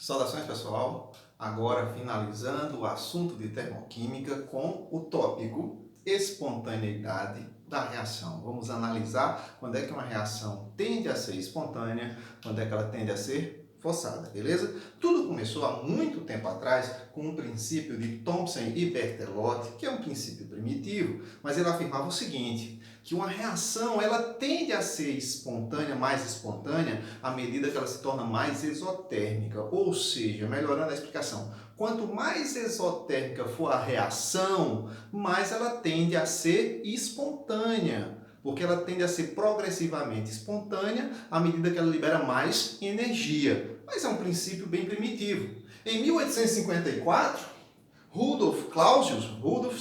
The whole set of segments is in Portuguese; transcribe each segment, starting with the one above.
Saudações, pessoal! Agora finalizando o assunto de termoquímica com o tópico espontaneidade da reação. Vamos analisar quando é que uma reação tende a ser espontânea, quando é que ela tende a ser forçada, beleza? Tudo começou há muito tempo atrás com um princípio de Thomson e Berthelot, que é um princípio primitivo, mas ele afirmava o seguinte, que uma reação ela tende a ser espontânea, mais espontânea, à medida que ela se torna mais exotérmica, ou seja, melhorando a explicação, quanto mais exotérmica for a reação, mais ela tende a ser espontânea, porque ela tende a ser progressivamente espontânea à medida que ela libera mais energia. Mas é um princípio bem primitivo. Em 1854, Rudolf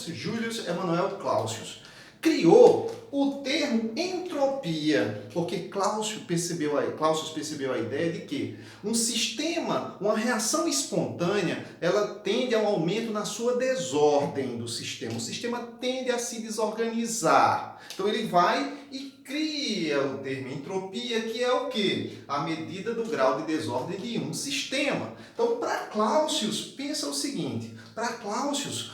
Julius Emanuel Clausius, criou o termo entropia, porque Clausius percebeu a ideia de que um sistema, uma reação espontânea, ela tende a um aumento na sua desordem do sistema. O sistema tende a se desorganizar. Então ele vai e cria o termo entropia, que é o quê? A medida do grau de desordem de um sistema. Então, para Clausius, pensa o seguinte, para Clausius,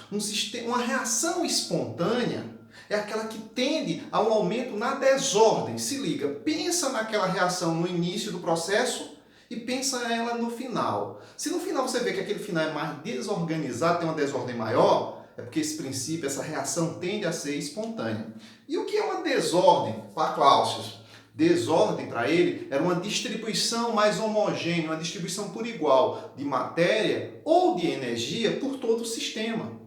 uma reação espontânea é aquela que tende a um aumento na desordem. Se liga, pensa naquela reação no início do processo e pensa ela no final. Se no final você vê que aquele final é mais desorganizado, tem uma desordem maior, é porque esse princípio, essa reação tende a ser espontânea. E o que é uma desordem para Clausius? Desordem, para ele, era uma distribuição mais homogênea, uma distribuição por igual de matéria ou de energia por todo o sistema.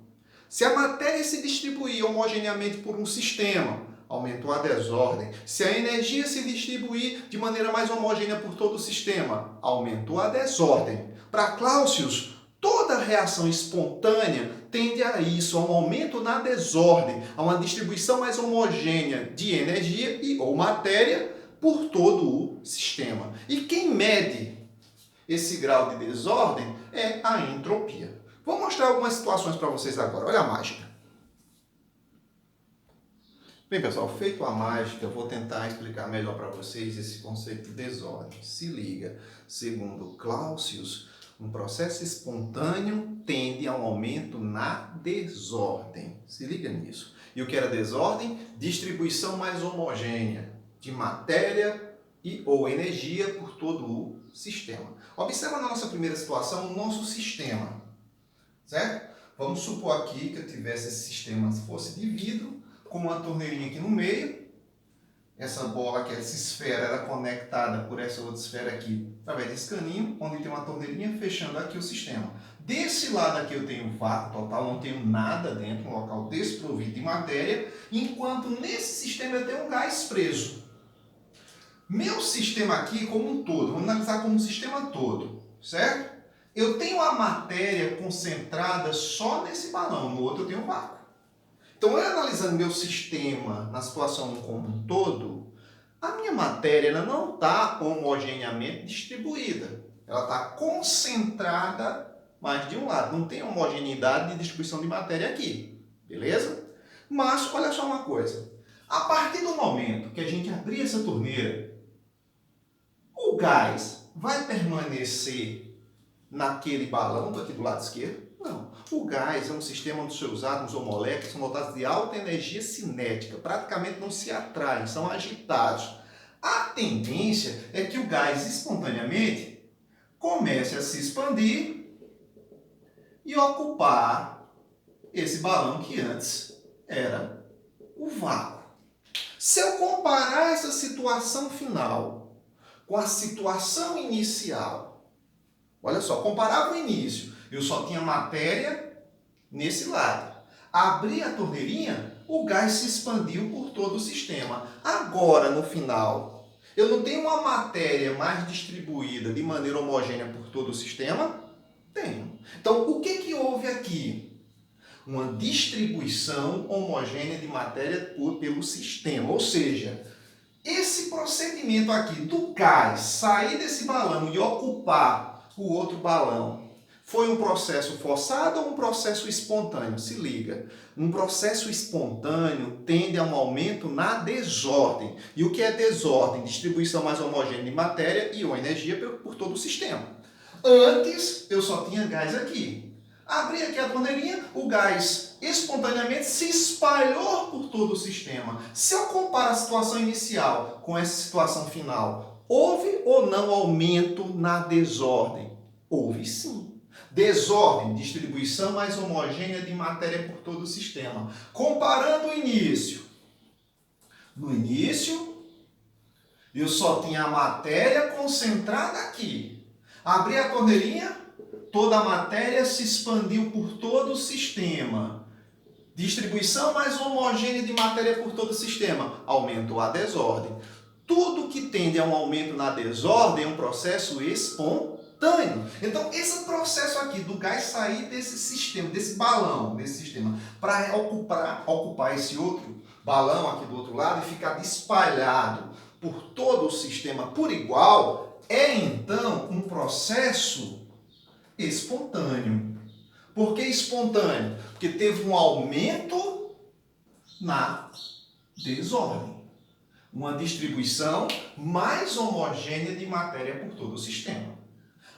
Se a matéria se distribuir homogeneamente por um sistema, aumentou a desordem. Se a energia se distribuir de maneira mais homogênea por todo o sistema, aumentou a desordem. Para Clausius, toda reação espontânea tende a isso, a um aumento na desordem, a uma distribuição mais homogênea de energia e ou matéria por todo o sistema. E quem mede esse grau de desordem é a entropia. Vou mostrar algumas situações para vocês agora. Olha a mágica. Bem, pessoal, feito a mágica, eu vou tentar explicar melhor para vocês esse conceito de desordem. Se liga, segundo Clausius, um processo espontâneo tende a um aumento na desordem. Se liga nisso. E o que era desordem? Distribuição mais homogênea de matéria e ou energia por todo o sistema. Observa na nossa primeira situação o nosso sistema. Certo? Vamos supor aqui que eu tivesse esse sistema, se fosse de vidro, com uma torneirinha aqui no meio. Essa bola aqui, essa esfera, era conectada por essa outra esfera aqui, através desse caninho, onde tem uma torneirinha fechando aqui o sistema. Desse lado aqui eu tenho vácuo total, não tenho nada dentro, um local desprovido de matéria, enquanto nesse sistema eu tenho um gás preso. Meu sistema aqui como um todo, vamos analisar como um sistema todo, certo? Eu tenho a matéria concentrada só nesse balão, no outro eu tenho vácuo. Então, eu analisando meu sistema na situação como um todo, a minha matéria ela não está homogeneamente distribuída. Ela está concentrada mais de um lado. Não tem homogeneidade de distribuição de matéria aqui. Beleza? Mas, olha só uma coisa. A partir do momento que a gente abrir essa torneira, o gás vai permanecer naquele balão aqui do lado esquerdo? Não. O gás é um sistema onde os seus átomos ou moléculas são dotados de alta energia cinética, praticamente não se atraem, são agitados. A tendência é que o gás espontaneamente comece a se expandir e ocupar esse balão que antes era o vácuo. Se eu comparar essa situação final com a situação inicial, olha só, comparava o início, eu só tinha matéria nesse lado. Abri a torneirinha, o gás se expandiu por todo o sistema. Agora, no final, eu não tenho uma matéria mais distribuída de maneira homogênea por todo o sistema? Tenho. Então, o que houve aqui? Uma distribuição homogênea de matéria pelo sistema. Ou seja, esse procedimento aqui do gás sair desse balão e ocupar o outro balão, foi um processo forçado ou um processo espontâneo? Se liga, um processo espontâneo tende a um aumento na desordem. E o que é desordem? Distribuição mais homogênea de matéria e ou energia por todo o sistema. Antes, eu só tinha gás aqui. Abri aqui a torneirinha, o gás espontaneamente se espalhou por todo o sistema. Se eu comparo a situação inicial com essa situação final, houve ou não aumento na desordem? Houve sim. Desordem, distribuição mais homogênea de matéria por todo o sistema. Comparando o início. No início, eu só tinha a matéria concentrada aqui. Abri a torneirinha, toda a matéria se expandiu por todo o sistema. Distribuição mais homogênea de matéria por todo o sistema. Aumentou a desordem. Tudo que tende a um aumento na desordem é um processo espontâneo. Então, esse processo aqui do gás sair desse sistema, desse balão, desse sistema, para ocupar esse outro balão aqui do outro lado e ficar espalhado por todo o sistema por igual, é então um processo espontâneo. Por que espontâneo? Porque teve um aumento na desordem. Uma distribuição mais homogênea de matéria por todo o sistema.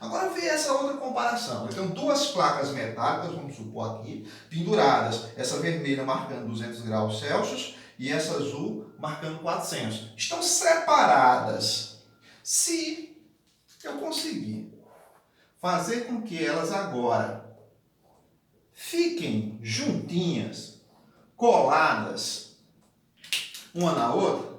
Agora vê essa outra comparação. Eu tenho duas placas metálicas, vamos supor aqui, penduradas. Essa vermelha marcando 200 graus Celsius e essa azul marcando 400. Estão separadas. Se eu conseguir fazer com que elas agora fiquem juntinhas, coladas, uma na outra,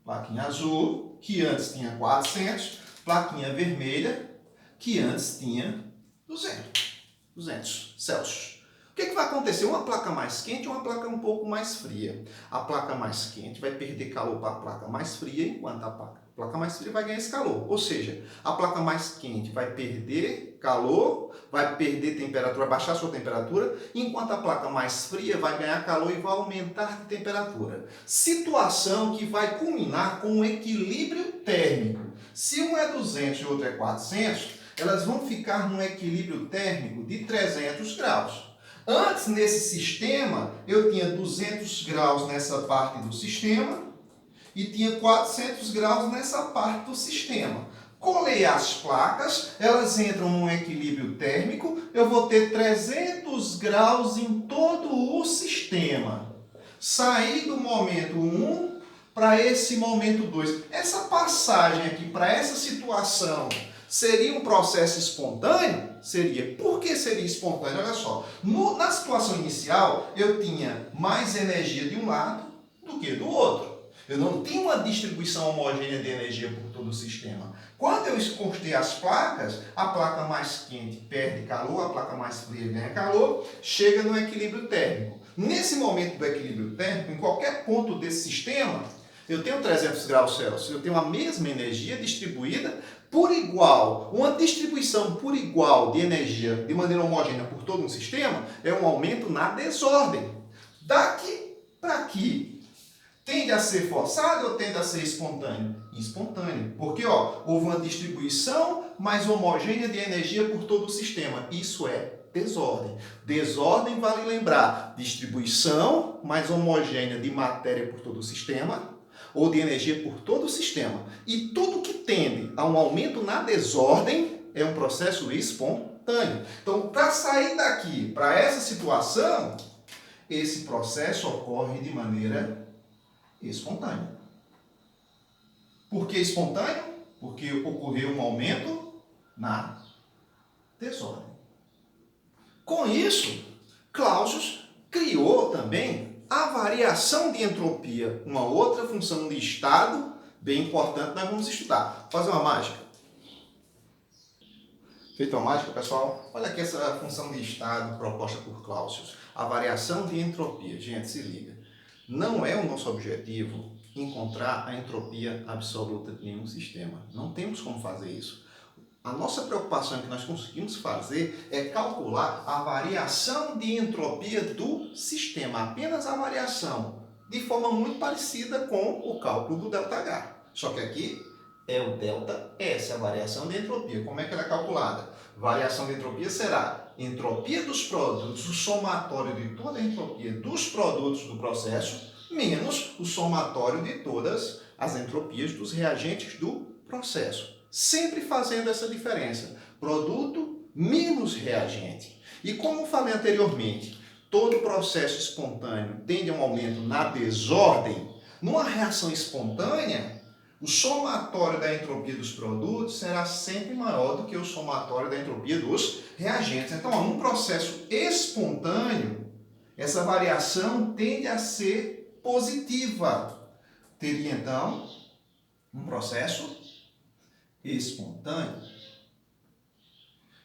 plaquinha azul, que antes tinha 400, plaquinha vermelha, que antes tinha 200 Celsius. O que vai acontecer? Uma placa mais quente e uma placa um pouco mais fria. A placa mais quente vai perder calor para a placa mais fria, enquanto a placa mais fria vai ganhar esse calor. Ou seja, a placa mais quente vai perder calor, vai perder temperatura, vai baixar a sua temperatura, enquanto a placa mais fria vai ganhar calor e vai aumentar de temperatura. Situação que vai culminar com um equilíbrio térmico. Se um é 200 e o outro é 400, elas vão ficar num equilíbrio térmico de 300 graus. Antes, nesse sistema, eu tinha 200 graus nessa parte do sistema e tinha 400 graus nessa parte do sistema. Colei as placas, elas entram num equilíbrio térmico, eu vou ter 300 graus em todo o sistema. Saí do momento 1 para esse momento 2. Essa passagem aqui para essa situação seria um processo espontâneo? Seria. Por que seria espontâneo? Olha só. Na situação inicial, eu tinha mais energia de um lado do que do outro. Eu não tinha uma distribuição homogênea de energia por todo o sistema. Quando eu encostei as placas, a placa mais quente perde calor, a placa mais fria ganha calor, chega no equilíbrio térmico. Nesse momento do equilíbrio térmico, em qualquer ponto desse sistema, eu tenho 300 graus Celsius, eu tenho a mesma energia distribuída por igual. Uma distribuição por igual de energia de maneira homogênea por todo um sistema é um aumento na desordem. Daqui para aqui, tende a ser forçado ou tende a ser espontâneo? Espontâneo. Porque houve uma distribuição mais homogênea de energia por todo o sistema. Isso é desordem. Desordem, vale lembrar, distribuição mais homogênea de matéria por todo o sistema ou de energia por todo o sistema. E tudo que tende a um aumento na desordem é um processo espontâneo. Então, para sair daqui, para essa situação, esse processo ocorre de maneira espontânea. Por que espontâneo? Porque ocorreu um aumento na desordem. Com isso, Clausius criou também a variação de entropia, uma outra função de estado bem importante, nós vamos estudar. Vou fazer uma mágica. Feita uma mágica, pessoal? Olha aqui essa função de estado proposta por Clausius. A variação de entropia. Gente, se liga. Não é o nosso objetivo encontrar a entropia absoluta de nenhum sistema. Não temos como fazer isso. A nossa preocupação que nós conseguimos fazer é calcular a variação de entropia do sistema, apenas a variação, de forma muito parecida com o cálculo do ΔH. Só que aqui é o ΔS, a variação de entropia. Como é que ela é calculada? Variação de entropia será entropia dos produtos, o somatório de toda a entropia dos produtos do processo, menos o somatório de todas as entropias dos reagentes do processo. Sempre fazendo essa diferença. produto menos reagente. E como falei anteriormente, todo processo espontâneo tende a um aumento na desordem. Numa reação espontânea, o somatório da entropia dos produtos será sempre maior do que o somatório da entropia dos reagentes. Então, num processo espontâneo, essa variação tende a ser positiva. Teria, então, um processo espontâneo.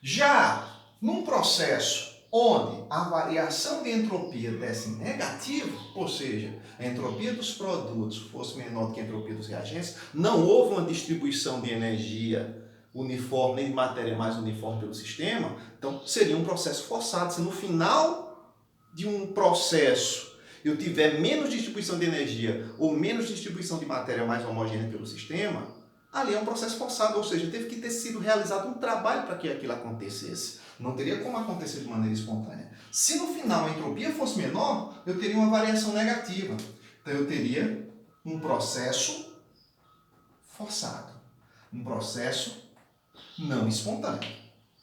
Já num processo onde a variação de entropia desse negativo, ou seja, a entropia dos produtos fosse menor do que a entropia dos reagentes, não houve uma distribuição de energia uniforme, nem de matéria mais uniforme pelo sistema, então seria um processo forçado. Se no final de um processo eu tiver menos distribuição de energia ou menos distribuição de matéria mais homogênea pelo sistema, ali é um processo forçado, ou seja, teve que ter sido realizado um trabalho para que aquilo acontecesse. Não teria como acontecer de maneira espontânea. Se no final a entropia fosse menor, eu teria uma variação negativa. Então eu teria um processo forçado. Um processo não espontâneo.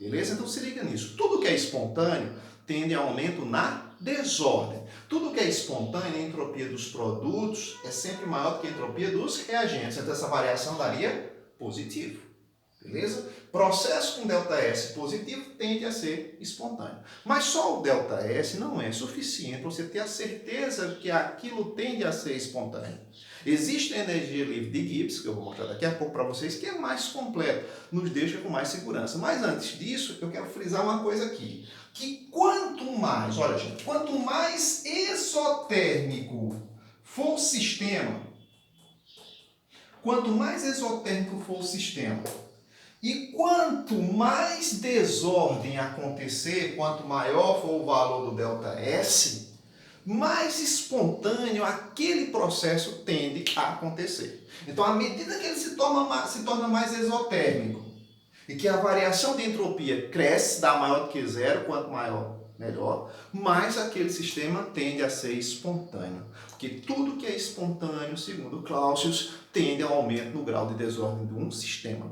Beleza? Então se liga nisso. Tudo que é espontâneo tende a aumento na desordem. Tudo que é espontâneo, a entropia dos produtos é sempre maior do que a entropia dos reagentes. Então essa variação daria positivo. Beleza? Processo com ΔS positivo tende a ser espontâneo. Mas só o ΔS não é suficiente para você ter a certeza que aquilo tende a ser espontâneo. Existe a energia livre de Gibbs, que eu vou mostrar daqui a pouco para vocês, que é mais completa, nos deixa com mais segurança. Mas antes disso, eu quero frisar uma coisa aqui. Que quanto mais, olha gente, quanto mais exotérmico for o sistema, e quanto mais desordem acontecer, quanto maior for o valor do ΔS, mais espontâneo aquele processo tende a acontecer. Então, à medida que ele se torna mais exotérmico e que a variação de entropia cresce, dá maior do que zero, quanto maior, melhor, mais aquele sistema tende a ser espontâneo. Porque tudo que é espontâneo, segundo Clausius, tende ao aumento no grau de desordem do sistema,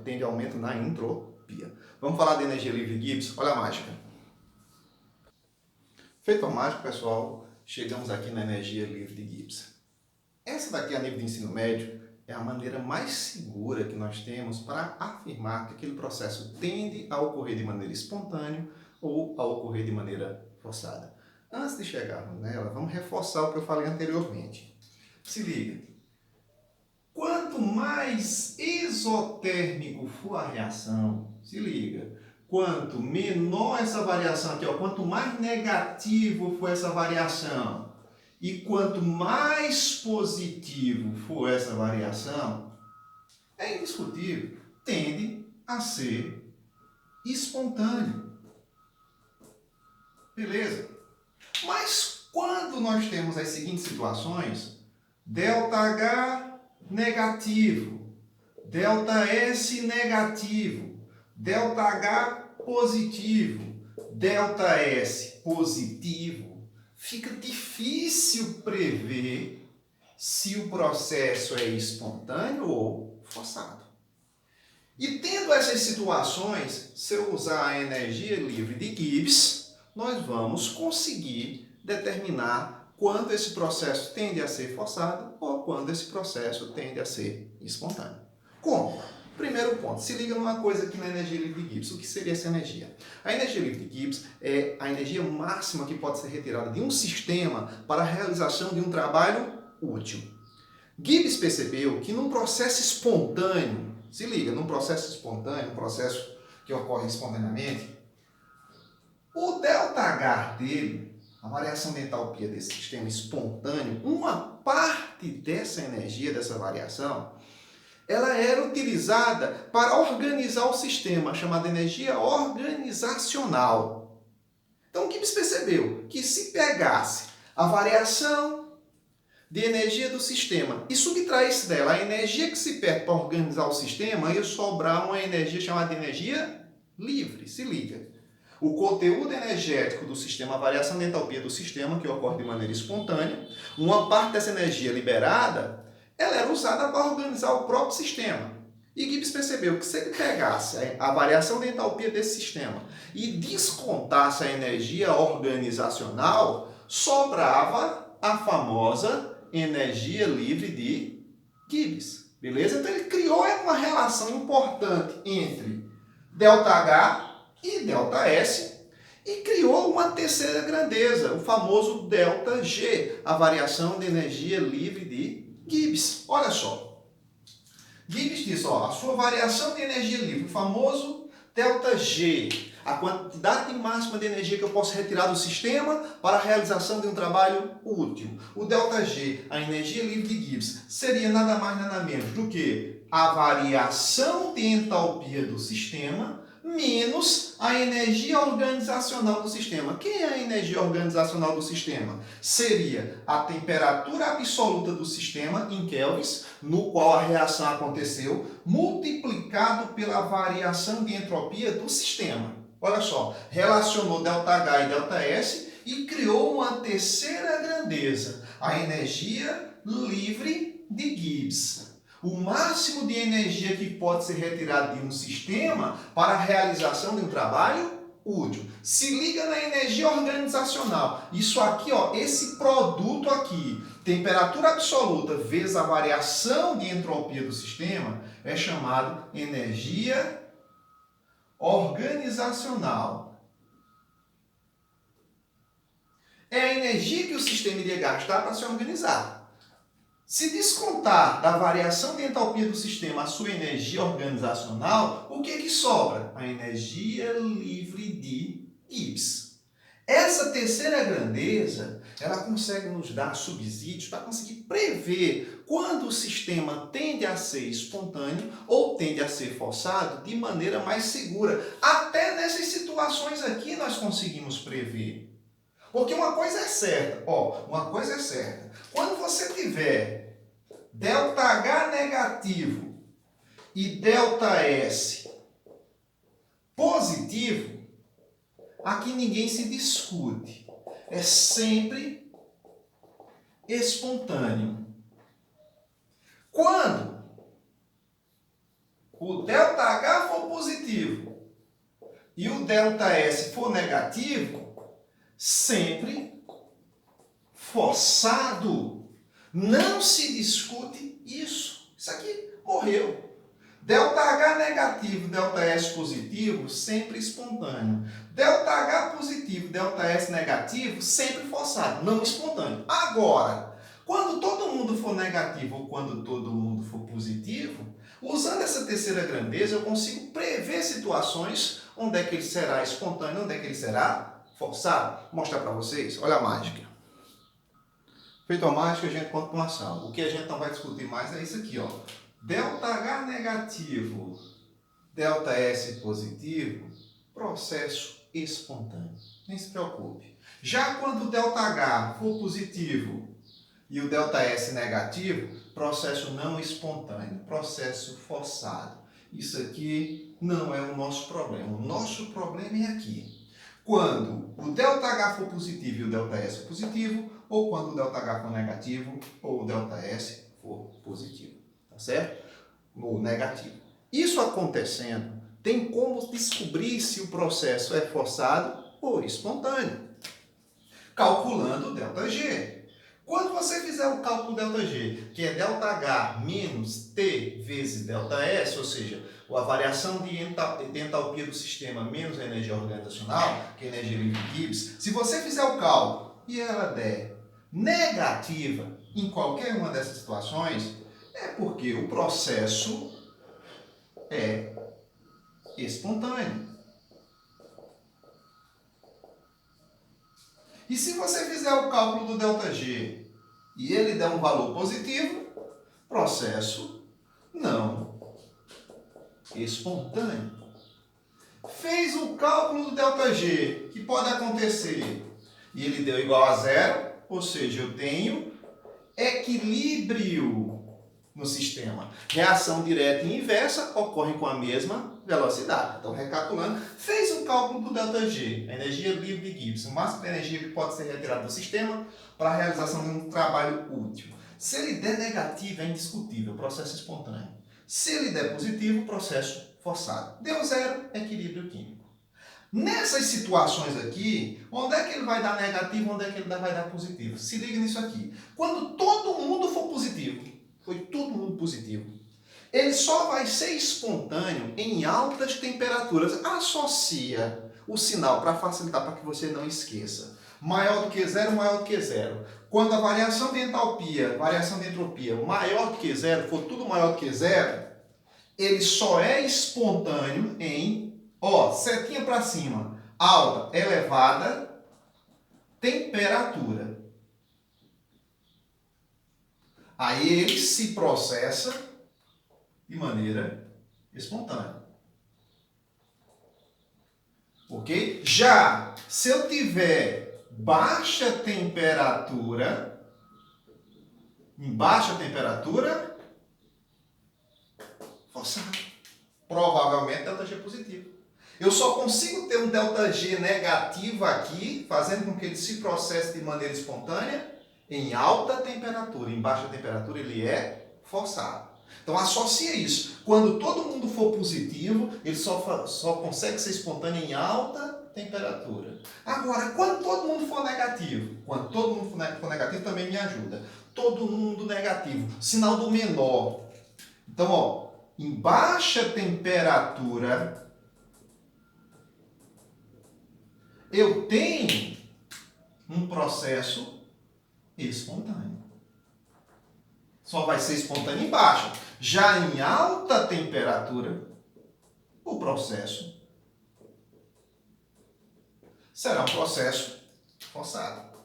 tende ao aumento na entropia. Vamos falar de energia livre de Gibbs? Olha a mágica. Feito a mágica, pessoal, chegamos aqui na energia livre de Gibbs. Essa daqui, a nível de ensino médio, é a maneira mais segura que nós temos para afirmar que aquele processo tende a ocorrer de maneira espontânea ou a ocorrer de maneira forçada. Antes de chegarmos nela, vamos reforçar o que eu falei anteriormente. Se liga. Quanto mais exotérmico for a reação, se liga, quanto menor essa variação aqui, ó, quanto mais negativo for essa variação e quanto mais positivo for essa variação, é indiscutível, tende a ser espontâneo. Beleza? Mas quando nós temos as seguintes situações, ΔH negativo, ΔS negativo, ΔH positivo, ΔS positivo, fica difícil prever se o processo é espontâneo ou forçado. E tendo essas situações, se eu usar a energia livre de Gibbs, nós vamos conseguir determinar quando esse processo tende a ser forçado ou quando esse processo tende a ser espontâneo. Como? Primeiro ponto, se liga numa coisa aqui na energia livre de Gibbs. O que seria essa energia? A energia livre de Gibbs é a energia máxima que pode ser retirada de um sistema para a realização de um trabalho útil. Gibbs percebeu que num processo espontâneo, se liga, num processo espontâneo, um processo que ocorre espontaneamente, o ΔH dele, a variação de entalpia desse sistema espontâneo, uma parte dessa energia, dessa variação, ela era utilizada para organizar o sistema, chamada energia organizacional. Então, o Gibbs percebeu que se pegasse a variação de energia do sistema e subtraísse dela a energia que se perde para organizar o sistema, ia sobrar uma energia chamada de energia livre. Se liga. O conteúdo energético do sistema, a variação de entalpia do sistema, que ocorre de maneira espontânea, uma parte dessa energia liberada, ela era usada para organizar o próprio sistema. E Gibbs percebeu que se ele pegasse a variação de entalpia desse sistema e descontasse a energia organizacional, sobrava a famosa energia livre de Gibbs. Beleza? Então ele criou uma relação importante entre ΔH e ΔS e criou uma terceira grandeza, o famoso ΔG, a variação de energia livre de Gibbs. Olha só. Gibbs diz, a sua variação de energia livre, o famoso ΔG, a quantidade máxima de energia que eu posso retirar do sistema para a realização de um trabalho útil. O ΔG, a energia livre de Gibbs, seria nada mais nada menos do que a variação de entalpia do sistema menos a energia organizacional do sistema. Quem é a energia organizacional do sistema? Seria a temperatura absoluta do sistema em kelvins, no qual a reação aconteceu, multiplicado pela variação de entropia do sistema. Olha só, relacionou ΔH e ΔS e criou uma terceira grandeza, a energia livre de Gibbs. O máximo de energia que pode ser retirado de um sistema para a realização de um trabalho útil. Se liga na energia organizacional. Isso aqui, esse produto aqui, temperatura absoluta vezes a variação de entropia do sistema, é chamado energia organizacional. É a energia que o sistema iria gastar para se organizar. Se descontar da variação de entalpia do sistema a sua energia organizacional, o que sobra? A energia livre de Gibbs. Essa terceira grandeza, ela consegue nos dar subsídios para conseguir prever quando o sistema tende a ser espontâneo ou tende a ser forçado de maneira mais segura. Até nessas situações aqui nós conseguimos prever. Porque uma coisa é certa, quando você tiver ΔH negativo e ΔS positivo, aqui ninguém se discute. É sempre espontâneo. Quando o ΔH for positivo e o ΔS for negativo, sempre forçado. Não se discute isso. Isso aqui morreu. ΔH negativo, ΔS positivo, sempre espontâneo. ΔH positivo, ΔS negativo, sempre forçado, não espontâneo. Agora, quando todo mundo for negativo ou quando todo mundo for positivo, usando essa terceira grandeza, eu consigo prever situações onde é que ele será espontâneo, onde é que ele será forçado. Vou mostrar para vocês. Olha a mágica. Feito a mágica, a gente conta com ação. O que a gente não vai discutir mais é isso aqui, ΔH negativo, ΔS positivo, processo espontâneo. Nem se preocupe. Já quando o ΔH for positivo e o ΔS negativo, processo não espontâneo, processo forçado. Isso aqui não é o nosso problema. O nosso problema é aqui. Quando o ΔH for positivo e o ΔS for positivo, ou quando o ΔH for negativo ou o ΔS for positivo. Tá certo? Ou negativo. Isso acontecendo, tem como descobrir se o processo é forçado ou espontâneo. Calculando o ΔG. Quando você fizer o cálculo ΔG, que é ΔH menos T vezes ΔS, ou seja, a variação de entalpia do sistema menos a energia organizacional, que é a energia livre de Gibbs, se você fizer o cálculo e ela der negativa em qualquer uma dessas situações, é porque o processo é espontâneo. E se você fizer o cálculo do ΔG e ele der um valor positivo, processo não espontâneo. Fez o cálculo do ΔG, que pode acontecer, e ele deu igual a zero, ou seja, eu tenho equilíbrio no sistema. Reação direta e inversa ocorrem com a mesma velocidade. Então, recapitulando, fez o cálculo do ΔG, a energia livre de Gibbs, o máximo de energia que pode ser retirada do sistema para a realização de um trabalho útil. Se ele der negativo, é indiscutível, processo espontâneo. Se ele der positivo, processo forçado. Deu zero, equilíbrio químico. Nessas situações aqui, onde é que ele vai dar negativo, onde é que ele vai dar positivo? Se liga nisso aqui. Quando todo mundo for positivo, foi todo mundo positivo, ele só vai ser espontâneo em altas temperaturas. Associa o sinal para facilitar, para que você não esqueça. Maior do que zero, maior do que zero. Quando a variação de entalpia, variação de entropia maior do que zero, for tudo maior do que zero, ele só é espontâneo em, setinha para cima, alta, elevada, temperatura. Aí ele se processa de maneira espontânea. Ok? Já se eu tiver baixa temperatura, em baixa temperatura, forçado. Provavelmente ΔG positivo. Eu só consigo ter um ΔG negativo aqui, fazendo com que ele se processe de maneira espontânea, em alta temperatura. Em baixa temperatura ele é forçado. Então associa isso. Quando todo mundo for positivo, ele só consegue ser espontâneo em alta temperatura. Agora, quando todo mundo for negativo, quando todo mundo for negativo também me ajuda. Todo mundo negativo, sinal do menor. Então, em baixa temperatura, eu tenho um processo espontâneo. Só vai ser espontâneo em baixa. Já em alta temperatura, o processo será um processo forçado.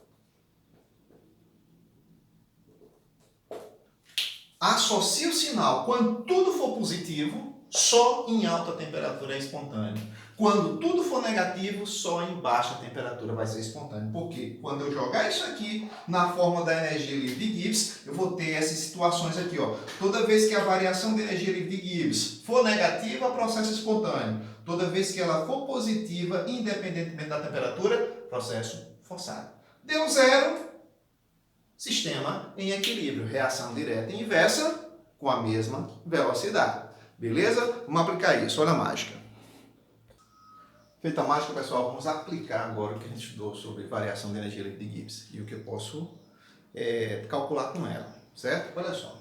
Associe o sinal. Quando tudo for positivo, só em alta temperatura é espontâneo. Quando tudo for negativo, só em baixa temperatura vai ser espontâneo. Por quê? Quando eu jogar isso aqui na fórmula da energia livre de Gibbs, eu vou ter essas situações aqui. Toda vez que a variação de energia livre de Gibbs for negativa, processo espontâneo. Toda vez que ela for positiva, independentemente da temperatura, processo forçado. Deu zero, sistema em equilíbrio. Reação direta e inversa com a mesma velocidade. Beleza? Vamos aplicar isso. Olha a mágica. Feita a mágica, pessoal, vamos aplicar agora o que a gente estudou sobre variação de energia livre de Gibbs e o que eu posso calcular com ela, certo? Olha só,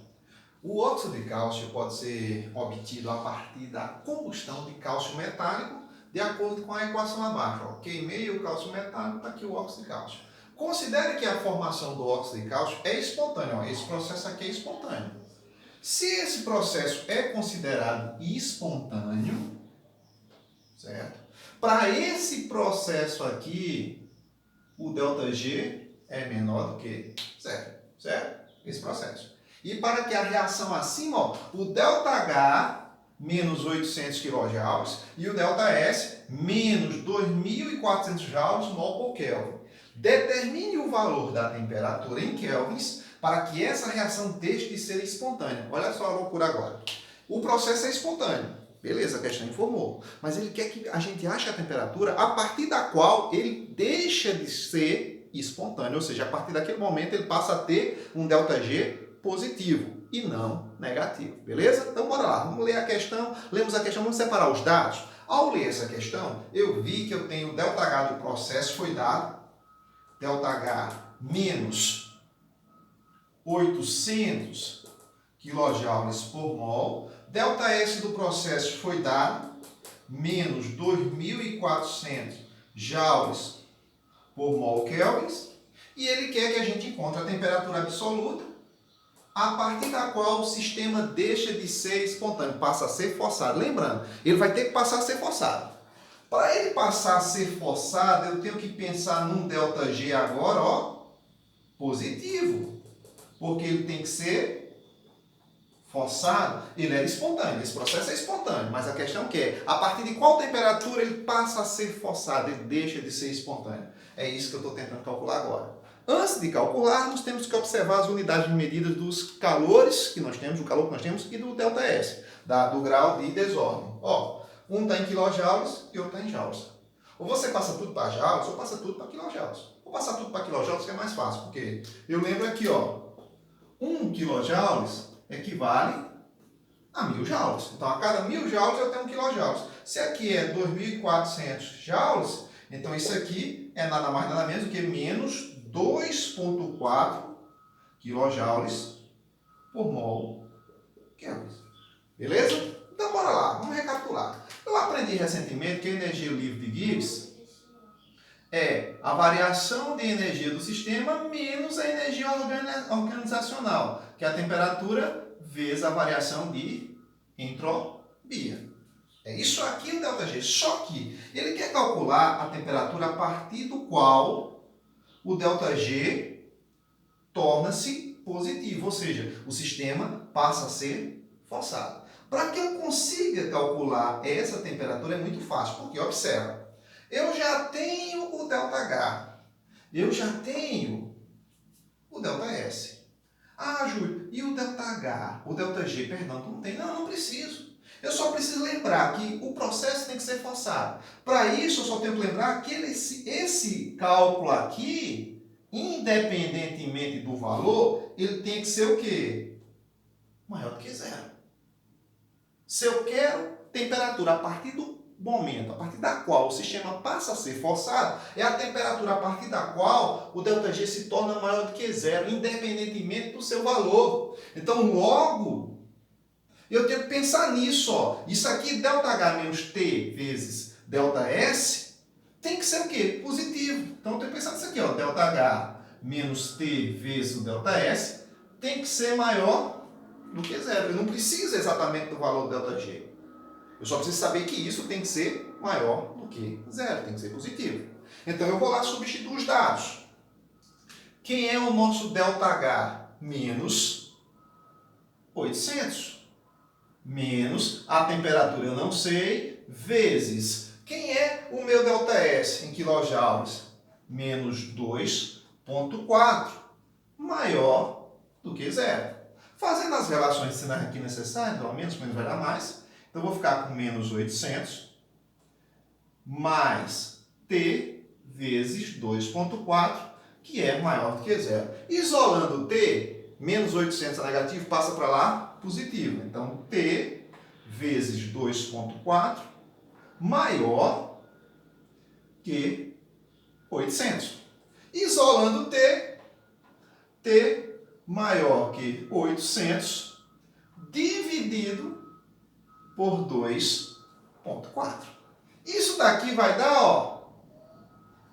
o óxido de cálcio pode ser obtido a partir da combustão de cálcio metálico de acordo com a equação abaixo. Queimei o cálcio metálico, está aqui o óxido de cálcio. Considere que a formação do óxido de cálcio é espontânea. Esse processo aqui é espontâneo. Se esse processo é considerado espontâneo, certo? Para esse processo aqui, o ΔG é menor do que zero, certo? Esse processo. E para que a reação acima, o ΔH, menos 800 kJ, e o ΔS, menos 2.400 joules mol por Kelvin. Determine o valor da temperatura em kelvins para que essa reação deixe de ser espontânea. Olha só a loucura agora. O processo é espontâneo. Beleza, a questão informou. Mas ele quer que a gente ache a temperatura a partir da qual ele deixa de ser espontâneo. Ou seja, a partir daquele momento ele passa a ter um ΔG positivo e não negativo. Beleza? Então bora lá. Vamos ler a questão. Lemos a questão, vamos separar os dados. Ao ler essa questão, eu vi que eu tenho o ΔH do processo foi dado. ΔH menos 800 kJ por mol. ΔS do processo foi dado, menos 2.400 joules por mol kelvins, e ele quer que a gente encontre a temperatura absoluta, a partir da qual o sistema deixa de ser espontâneo, passa a ser forçado. Lembrando, ele vai ter que passar a ser forçado. Para ele passar a ser forçado, eu tenho que pensar num ΔG agora, positivo, porque ele tem que ser forçado, ele era espontâneo, esse processo é espontâneo, mas a questão é, a partir de qual temperatura ele passa a ser forçado, ele deixa de ser espontâneo. É isso que eu estou tentando calcular agora. Antes de calcularmos, temos que observar as unidades de medida dos calores que nós temos, o calor que nós temos, e do ΔS, do grau de desordem. Um está em quilojoules e outro está em joules. Ou você passa tudo para joules, ou passa tudo para quilojoules. Vou passar tudo para quilojoules que é mais fácil, porque eu lembro aqui, 1 kJ equivale a 1000 joules. Então, a cada 1000 joules eu tenho 1 kJ. Se aqui é 2.400 joules, então isso aqui é nada mais nada menos do que menos 2,4 kJ por mol Kelvin. Beleza? Então, bora lá. Vamos recapitular. Eu aprendi recentemente que a energia livre de Gibbs é a variação de energia do sistema menos a energia organizacional, que é a temperatura vezes a variação de entropia. É isso aqui o ΔG. Só que ele quer calcular a temperatura a partir do qual o ΔG torna-se positivo, ou seja, o sistema passa a ser forçado. Para que eu consiga calcular essa temperatura é muito fácil, porque observa, eu já tenho o ΔH, eu já tenho o ΔS. Ah, Júlio, e o ΔH, o ΔG, perdão, tu não tem? Não, não preciso. Eu só preciso lembrar que o processo tem que ser forçado. Para isso, eu só tenho que lembrar que esse cálculo aqui, independentemente do valor, ele tem que ser o quê? Maior do que zero. Se eu quero temperatura a partir do momento, a partir da qual o sistema passa a ser forçado, é a temperatura a partir da qual o ΔG se torna maior do que zero, independentemente do seu valor. Então, logo, eu tenho que pensar nisso. Ó. Isso aqui, ΔH menos T vezes ΔS, tem que ser o quê? Positivo. Então, eu tenho que pensar nisso aqui. Ó. ΔH menos T vezes o ΔS tem que ser maior do que zero. Eu não preciso exatamente do valor do ΔG. Eu só preciso saber que isso tem que ser maior do que zero, tem que ser positivo. Então, eu vou lá substituir os dados. Quem é o nosso ΔH? Menos 800. Menos a temperatura, eu não sei, vezes. Quem é o meu ΔS em quilojoules? Menos 2,4. Maior do que zero. Fazendo as relações aqui necessárias, ao menos vai dar mais. Então, eu vou ficar com menos 800 mais T vezes 2,4, que é maior do que zero. Isolando T, menos 800 é negativo, passa para lá, positivo. Então, T vezes 2,4 maior que 800. Isolando T, T maior que 800 dividido por 2,4. Isso daqui vai dar, ó,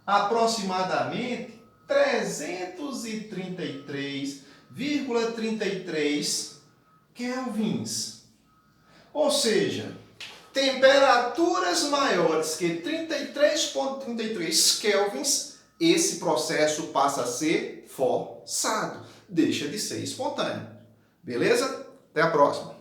aproximadamente 333,33 kelvins. Ou seja, temperaturas maiores que 33,33 kelvins, esse processo passa a ser forçado. Deixa de ser espontâneo. Beleza? Até a próxima.